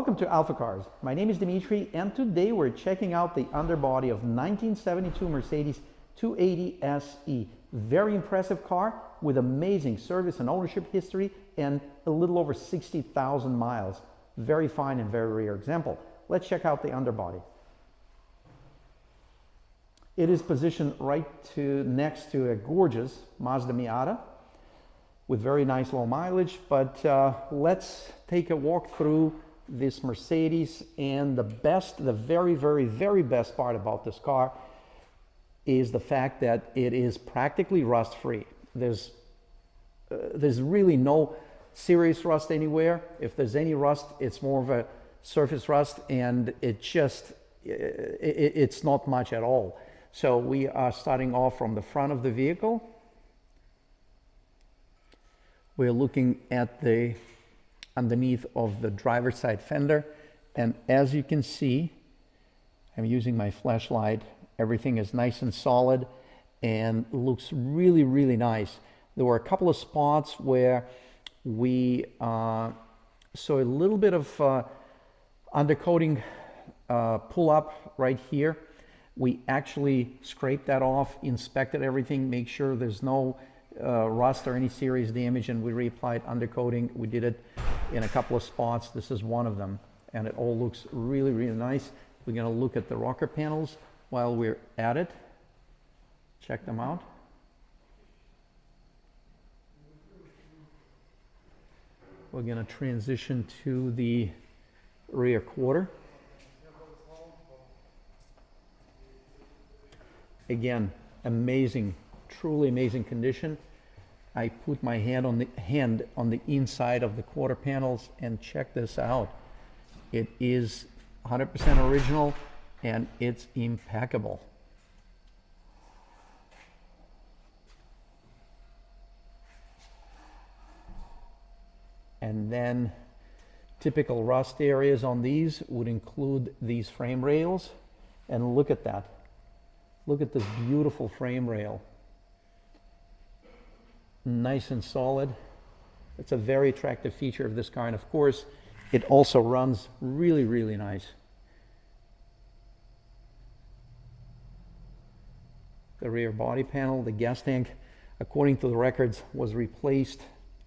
Welcome to AlphaCars. My name is Dimitri, and today we're checking out the underbody of 1972 Mercedes 280 SE. Very impressive car with amazing service and ownership history and a little over 60,000 miles. Very fine and very rare example. Let's check out the underbody. It is positioned next to a gorgeous Mazda Miata with very nice low mileage, but let's take a walk through this Mercedes. And the very best part about this car is the fact that it is practically rust free. There's really no serious rust anywhere. If there's any rust, it's more of a surface rust, and it's not much at all. So we are starting off from the front of the vehicle. We're looking at the underneath of the driver's side fender, and as you can see, I'm using my flashlight. Everything is nice and solid and looks really nice. There were a couple of spots where we saw a little bit of undercoating pull up right here. We actually scraped that off, inspected everything, make sure there's no rust or any serious damage, and we reapplied undercoating. We did it in a couple of spots. This is one of them, and it all looks really nice. We're going to look at the rocker panels while we're at it. Check them out. We're going to transition to the rear quarter. Again, amazing, truly amazing condition. I put my hand on the inside of the quarter panels, and check this out. It is 100% original and it's impeccable. And then typical rust areas on these would include these frame rails, and look at that. Look at this beautiful frame rail. Nice and solid. It's a very attractive feature of this car, and of course it also runs really nice. The rear body panel, the gas tank, according to the records, was replaced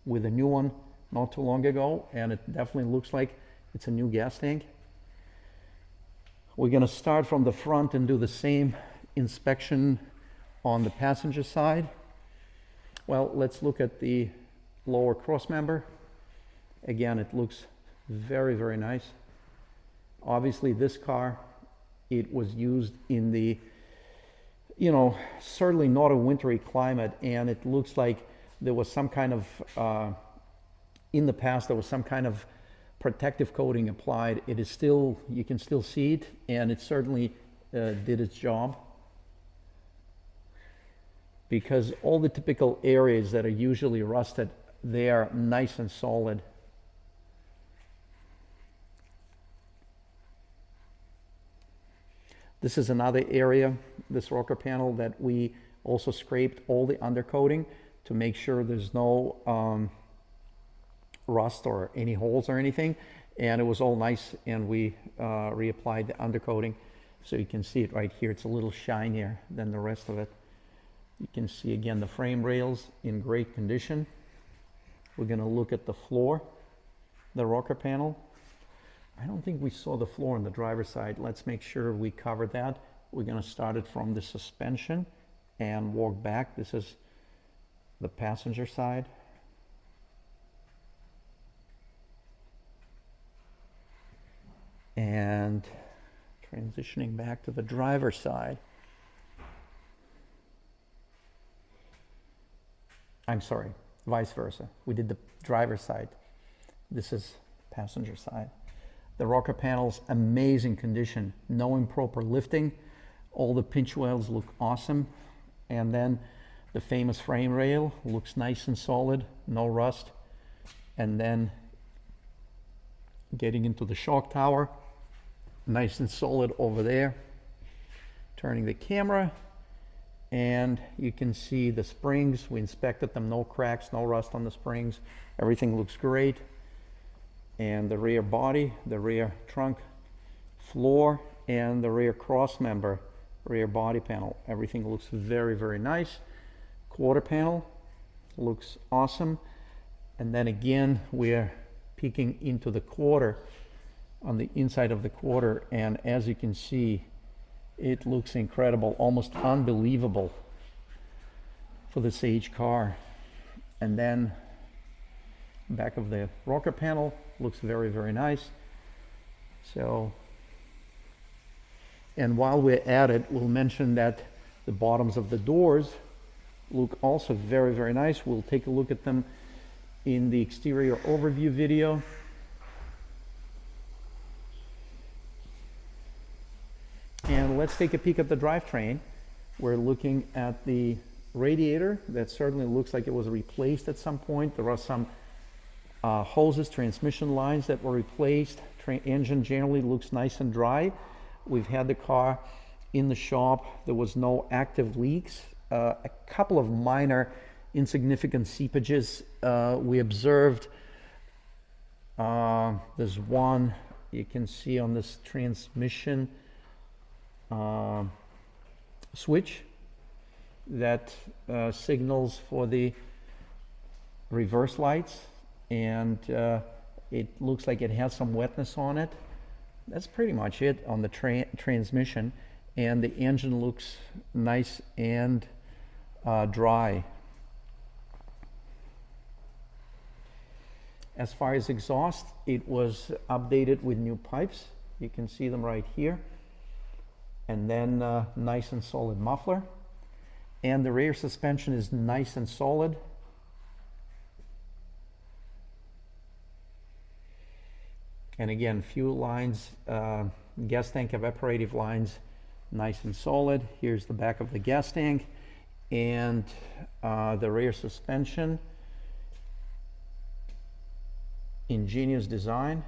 with a new one not too long ago, and it definitely looks like it's a new gas tank. We're going to start from the front and do the same inspection on the passenger side. Well, let's look at the lower cross member. Again, it looks very nice. Obviously this car, it was used in the, certainly not a wintry climate, and it looks like there was some kind of in the past there was some kind of protective coating applied. It is still, you can still see it, and it certainly did its job, because all the typical areas that are usually rusted, they are nice and solid. This is another area, this rocker panel, that we also scraped all the undercoating to make sure there's no rust or any holes or anything, and it was all nice, and we reapplied the undercoating. So you can see it right here. It's a little shinier than the rest of it. You can see again the frame rails in great condition. We're going to look at the floor, the rocker panel. I don't think we saw the floor on the driver's side. Let's make sure we cover that. We're going to start it from the suspension and walk back. This is the passenger side. And transitioning back to the driver's side. I'm sorry, vice versa. We did the driver's side. This is passenger side. The rocker panels, amazing condition. No improper lifting. All the pinch welds look awesome. And then the famous frame rail looks nice and solid, no rust. And then getting into the shock tower, nice and solid over there. Turning the camera, and you can see the springs. We inspected them, no cracks, no rust on the springs. Everything looks great. and the rear body, the rear trunk floor, and the rear cross member, rear body panel. Everything looks very, very nice. Quarter panel looks awesome. And then again, we're peeking into the quarter, on the inside of the quarter, and as you can see, it looks incredible, almost unbelievable for this age car. And then back of the rocker panel looks very, very nice. So, and while we're at it, we'll mention that the bottoms of the doors look also very, very nice. We'll take a look at them in the exterior overview video. And let's take a peek at the drivetrain. We're looking at the radiator. That certainly looks like it was replaced at some point. There are some hoses, transmission lines that were replaced. Engine generally looks nice and dry. We've had the car in the shop. There was no active leaks. A couple of minor insignificant seepages we observed. There's one you can see on this transmission switch that signals for the reverse lights, and it looks like it has some wetness on it. That's pretty much it on the transmission, and the engine looks nice and dry. As far as exhaust, it was updated with new pipes. You can see them right here. And then nice and solid muffler. And the rear suspension is nice and solid. And again, fuel lines, gas tank evaporative lines, nice and solid. Here's the back of the gas tank. And the rear suspension, ingenious design.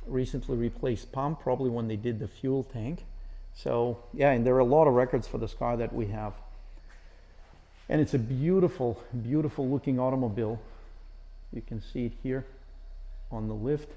Recently replaced pump, probably when they did the fuel tank. So yeah, and there are a lot of records for this car that we have. And it's a beautiful, beautiful looking automobile. You can see it here on the lift.